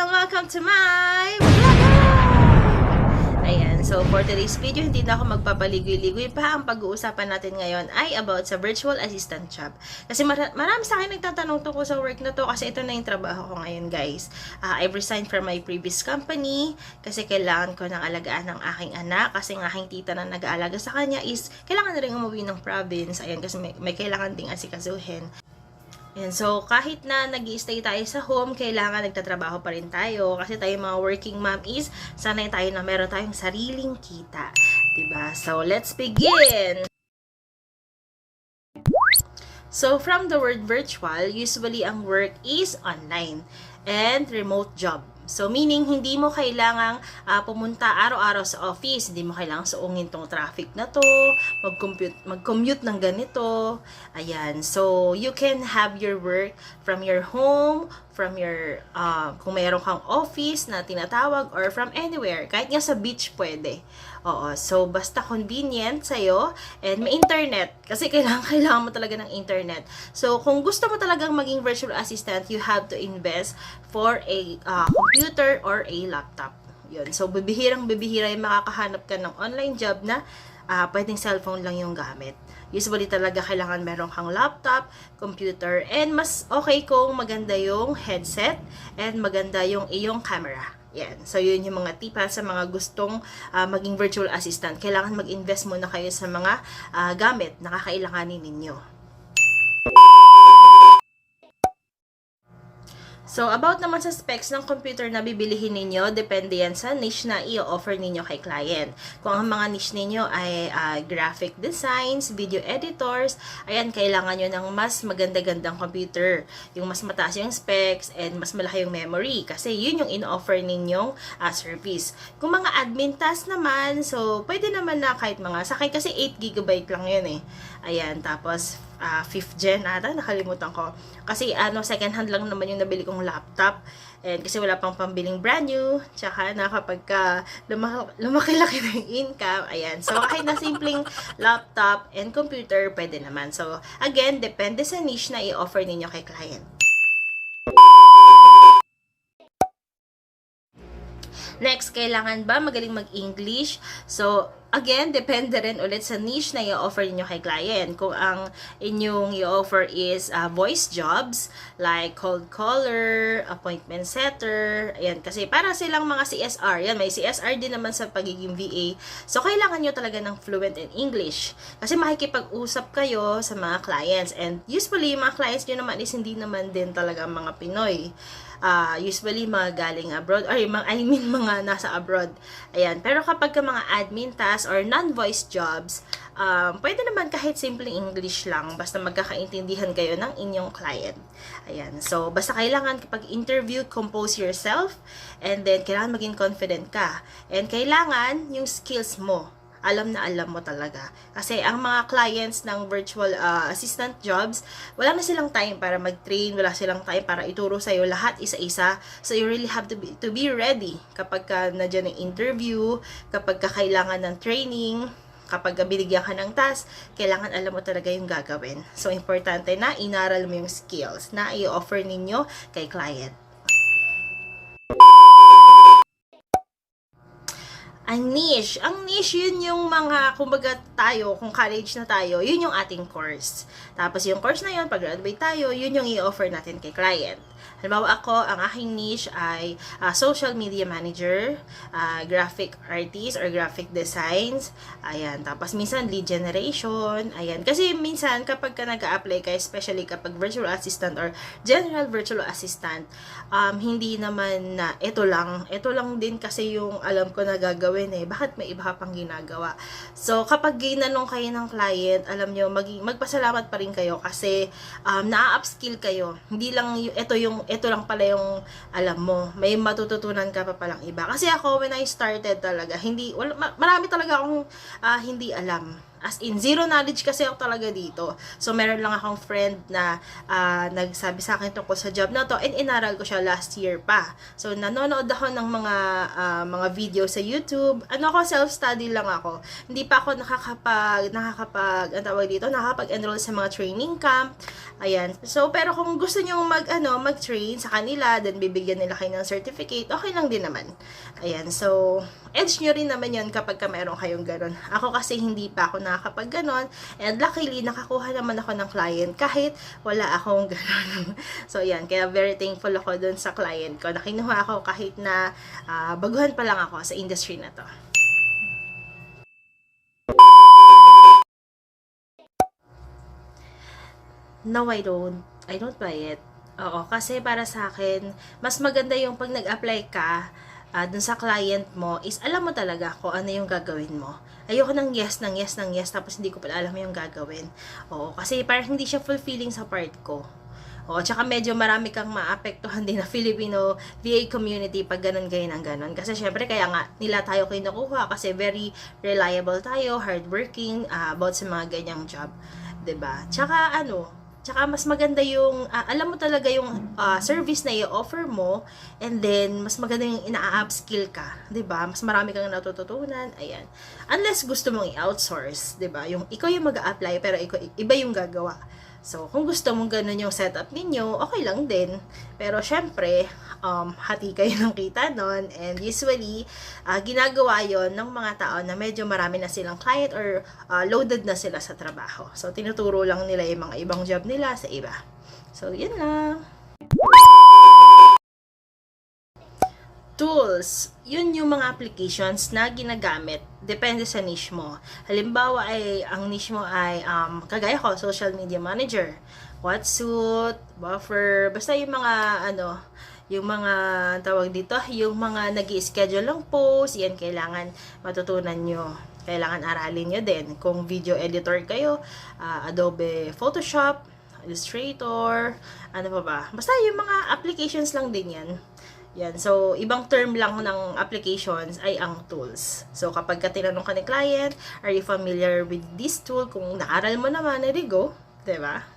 and welcome to my vlog! Ayan, so for today's video, hindi na ako magpapaligoy-ligoy pa. Ang pag-uusapan natin ngayon ay about sa virtual assistant job. Kasi marami sa akin nagtatanong tungkol sa work na to kasi ito na yung trabaho ko ngayon, guys. I've resigned from my previous company kasi kailangan ko ng alagaan ng aking anak kasi ng aking tita na nag-aalaga sa kanya is kailangan na rin umuwi ng province. Ayan, kasi may kailangan ding asikasuhin. And so, kahit na nag-i-stay tayo sa home, kailangan nagtatrabaho pa rin tayo. Kasi tayo mga working mom is, sanay tayo na meron tayong sariling kita. Diba? So, let's begin! So, from the word virtual, usually ang work is online and remote job. So, meaning, hindi mo kailangang pumunta araw-araw sa office. Hindi mo kailangang suungin tong traffic na to, mag-commute ng ganito. Ayan. So, you can have your work from your home, from your, kung mayroon kang office na tinatawag, or from anywhere. Kahit nga sa beach pwede. Oo. So, basta convenient sa'yo, and may internet. Kasi kailangan mo talaga ng internet. So, kung gusto mo talagang maging virtual assistant, you have to invest for a computer or a laptop. Yun. So, bibihira yung makakahanap ka ng online job na pwedeng cellphone lang yung gamit. Usually talaga kailangan meron kang laptop, computer, and mas okay kung maganda yung headset and maganda yung iyong camera. Yan. So, yun yung mga tipa sa mga gustong maging virtual assistant. Kailangan mag-invest muna kayo sa mga gamit na kakailanganin ninyo. So, about naman sa specs ng computer na bibilihin ninyo, depende yan sa niche na i-offer ninyo kay client. Kung ang mga niche ninyo ay graphic designs, video editors, ayan, kailangan nyo ng mas maganda-gandang computer. Yung mas mataas yung specs and mas malaki yung memory. Kasi yun yung in-offer ninyong service. Kung mga admin task naman, so, pwede naman na kahit mga sakay kasi 8GB lang yun eh. Ayan, tapos 5th gen ata, nakalimutan ko. Kasi second hand lang naman yung nabili kong laptop. And kasi wala pang pambiling brand new. Tsaka na kapag lumaki-laki na yung income, ayan. So, kahit na simpleng laptop and computer, pwede naman. So, again, depende sa niche na i-offer ninyo kay client. Next, kailangan ba magaling mag-English? So, again, depende rin ulit sa niche na i-offer niyo kay client. Kung ang inyong i-offer is voice jobs, like cold caller, appointment setter, ayan, kasi para silang mga CSR. Yan, may CSR din naman sa pagiging VA. So, kailangan nyo talaga ng fluent in English. Kasi makikipag-usap kayo sa mga clients. And usually, mga clients nyo naman is hindi naman din talaga mga Pinoy. Usually mga galing abroad or mga nasa abroad. Ayan. Pero kapag ka mga admin tasks or non-voice jobs, pwede naman kahit simpleng English lang basta magkakaintindihan kayo ng inyong client. Ayan. So, basta kailangan kapag interview, compose yourself and then kailangan maging confident ka. And kailangan yung skills mo alam na alam mo talaga. Kasi ang mga clients ng virtual assistant jobs, wala na silang time para mag-train, wala silang time para ituro sa'yo lahat isa-isa. So, you really have to be ready kapag ka na dyan ang interview, kapag ka kailangan ng training, kapag binigyan ka ng task, kailangan alam mo talaga yung gagawin. So, importante na inaral mo yung skills na i-offer ninyo kay client. Ang niche, yun yung mga, kumbaga tayo, kung college na tayo, yun yung ating course. Tapos yung course na yun, pag-graduate tayo, yun yung i-offer natin kay client. Halimbawa ako, ang aking niche ay social media manager, graphic artist or graphic designs, ayan. Tapos minsan lead generation, ayan. Kasi minsan kapag ka nag-a-apply ka, especially kapag virtual assistant or general virtual assistant, hindi naman na ito lang din kasi yung alam ko na gagawin eh. Bakit may iba ka pang ginagawa? So, kapag ginanong kayo ng client, alam nyo, magpasalamat pa rin kayo kasi na-upskill kayo. Hindi lang ito lang pala yung alam mo. May matututunan ka pa palang iba. Kasi ako, when I started talaga, marami talaga akong hindi alam. As in, zero knowledge kasi ako talaga dito. So, meron lang akong friend na nagsabi sa akin tungkol sa job na to, and inaral ko siya last year pa. So, nanonood ako ng mga video sa YouTube. Self-study lang ako. Hindi pa ako nakakapag-enroll sa mga training camp. Ayan. So, pero kung gusto nyo mag-train sa kanila, then bibigyan nila kayo ng certificate, okay lang din naman. Ayan. So, edge nyo rin naman yun kapag meron kayong ganun. Ako kasi hindi pa ako nakakapag ganon, and luckily nakakuha naman ako ng client kahit wala akong ganon. So yan, kaya very thankful ako dun sa client ko na kinuha ako kahit na baguhan pa lang ako sa industry na to. No, I don't buy it. Oo, kasi para sa akin, mas maganda yung pag nag-apply ka dun sa client mo, is alam mo talaga kung ano yung gagawin mo. Ayoko ng yes, tapos hindi ko pala alam yung gagawin. Oo, kasi parang hindi siya fulfilling sa part ko. Oo, tsaka medyo marami kang maapektuhan din na Filipino VA community pag ganun ang ganun. Kasi syempre, kaya nga nila tayo kinukuha kasi very reliable tayo, hardworking, about sa mga ganyang job. 'Di ba? Tsaka mas maganda yung, alam mo talaga yung service na i-offer mo, and then mas maganda yung ina-upskill ka, 'di ba? Mas marami kang natututunan, ayan. Unless gusto mong i-outsource, 'di ba? Yung ikaw yung mag-a-apply pero iba yung gagawa. So, kung gusto mong ganun yung setup ninyo, okay lang din. Pero syempre, hati kayo ng kita nun, and usually, ginagawa yon ng mga tao na medyo marami na silang client or loaded na sila sa trabaho. So, tinuturo lang nila yung mga ibang job nila sa iba. So, yun lang. Tools, yun yung mga applications na ginagamit. Depende sa niche mo. Halimbawa ay, ang niche mo ay, kagaya ko, social media manager, Whatsuit, Buffer, basta yung mga, yung mga, tawag dito, yung mga nag-i-schedule ng post, yan kailangan matutunan nyo. Kailangan aralin nyo din. Kung video editor kayo, Adobe Photoshop, Illustrator, ano pa ba? Basta yung mga applications lang din yan. Yan. So, ibang term lang ng applications ay ang tools. So, kapag tinanong ka ni client, are you familiar with this tool? Kung naaral mo naman, there you go. Diba?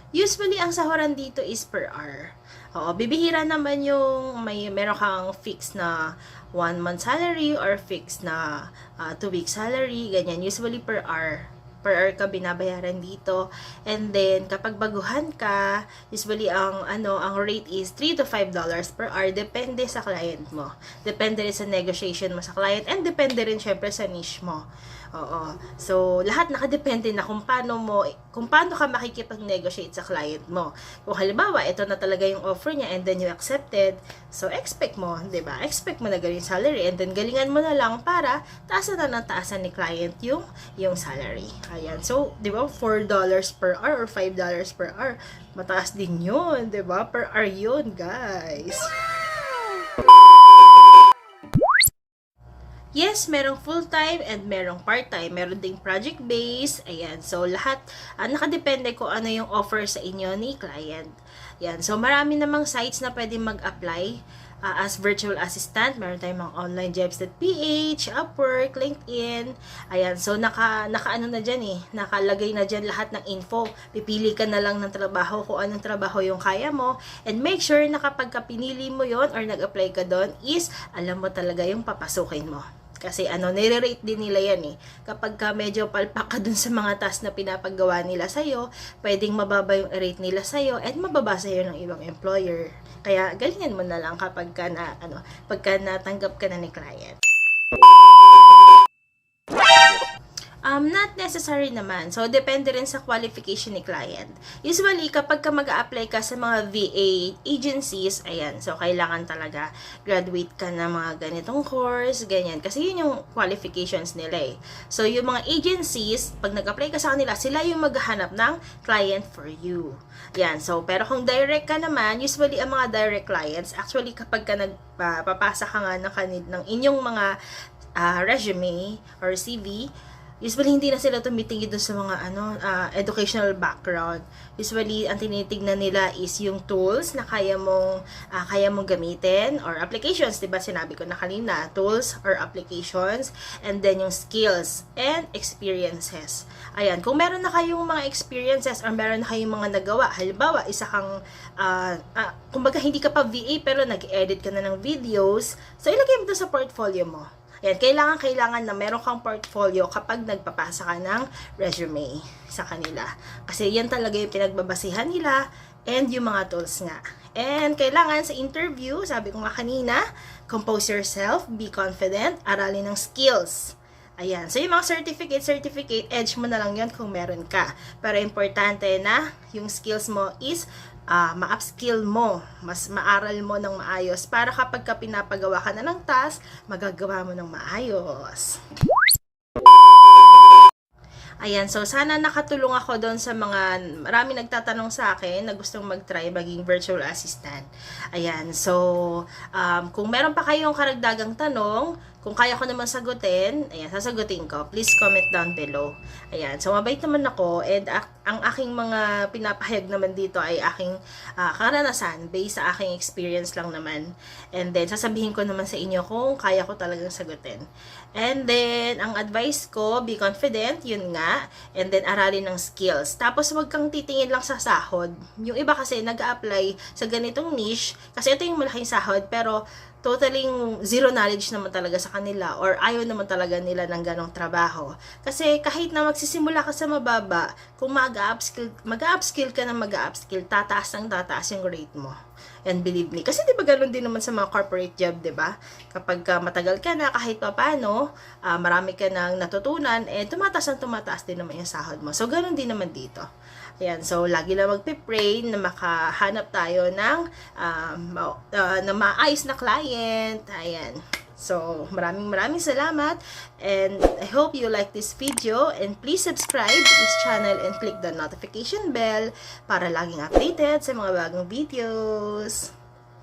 Usually, ang sahuran dito is per hour. Oo, bibihira naman yung meron kang fixed na 1 month salary or fixed na 2 week salary, ganyan. Usually per hour ka binabayaran dito. And then kapag baguhan ka, usually ang rate is $3 to $5 per hour, depende sa client mo. Depende rin sa negotiation mo sa client, and depende rin syempre sa niche mo. Oo. So, lahat nakadepende na kung paano ka makikipag-negotiate sa client mo. Kung halimbawa, ito na talaga yung offer niya and then you accepted, so expect mo, 'di ba? Expect mo na ganyan salary, and then galingan mo na lang para taasan ni client yung salary. Ayan. So, 'di ba, $4 per hour or $5 per hour, mataas din 'yun, 'di ba? Per hour 'yun, guys. Yes, merong full-time and merong part-time. Meron ding project-based. Ayan. So, lahat, nakadepende kung ano yung offer sa inyo ni client. Ayan. So, marami namang sites na pwede mag-apply as virtual assistant. Meron tayong mga onlinejobs.ph, Upwork, LinkedIn. Ayan. So, naka-ano na dyan nakalagay na dyan lahat ng info. Pipili ka na lang ng trabaho kung anong trabaho yung kaya mo. And make sure na kapag pinili mo yon or nag-apply ka doon is alam mo talaga yung papasukin mo. Kasi nire-rate din nila yan Kapag ka medyo palpak ka dun sa mga task na pinapagawa nila sa'yo, pwedeng mababa yung rate nila sa'yo at mababa sa'yo ng ibang employer. Kaya galingan mo na lang kapag pagka natanggap ka na ni client. Not necessary naman. So, depende rin sa qualification ni client. Usually, kapag ka mag-a-apply ka sa mga VA agencies, ayan, so kailangan talaga graduate ka na mga ganitong course, ganyan. Kasi yun yung qualifications nila So, yung mga agencies, pag nag-apply ka sa kanila, sila yung maghahanap ng client for you. Yan. So, pero kung direct ka naman, usually ang mga direct clients, actually kapag ka nagpapasa ka nga ng inyong mga resume or CV, Usually, hindi na sila tumitingin doon sa mga educational background. Usually, ang tinitignan nila is yung tools na kaya mong gamitin or applications, 'di ba? Sinabi ko na kanina, tools or applications, and then yung skills and experiences. Ayan, kung meron na kayong mga experiences or meron na kayong mga nagawa, halimbawa, isa kang kumbaga hindi ka pa VA pero nag-edit ka na ng videos, so ilagay mo 'to sa portfolio mo. Yan, kailangan na meron kang portfolio kapag nagpapasa ka ng resume sa kanila. Kasi yan talaga yung pinagbabasihan nila and yung mga tools nga. And kailangan sa interview, sabi ko nga kanina, compose yourself, be confident, aralin ng skills. Ayan. So, yung mga certificate, edge mo na lang yon kung meron ka. Pero importante na yung skills mo is ma-upskill mo, mas maaral mo ng maayos para kapag ka pinapagawa ka na ng task, magagawa mo ng maayos. Ayan, so sana nakatulong ako doon sa mga marami nagtatanong sa akin na gustong mag-try maging virtual assistant. Ayan, so kung meron pa kayong karagdagang tanong, kung kaya ko naman sagutin, ayan, sasagutin ko. Please comment down below. Ayan, so mabait naman ako and ang aking mga pinapahayag naman dito ay aking karanasan based sa aking experience lang naman. And then, sasabihin ko naman sa inyo kung kaya ko talagang sagutin. And then, ang advice ko, be confident, yun nga. And then, aralin ng skills. Tapos, wag kang titingin lang sa sahod. Yung iba kasi nag-a-apply sa ganitong niche, kasi ito yung malaking sahod, pero totally zero knowledge naman talaga sa kanila or ayaw naman talaga nila ng ganong trabaho. Kasi kahit na magsisimula ka sa mababa, kung mag-upskill ka na mag-upskill, tataas yung rate mo. And believe me, kasi di ba ganoon din naman sa mga corporate job, di ba? Kapag matagal ka na, kahit pa paano, marami ka nang natutunan, tumataas din naman yung sahod mo. So, ganoon din naman dito. Ayan, so lagi lang magpipray na makahanap tayo ng na maayos na client. Ayan. So, maraming salamat and I hope you like this video and please subscribe to this channel and click the notification bell para laging updated sa mga bagong videos.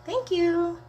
Thank you!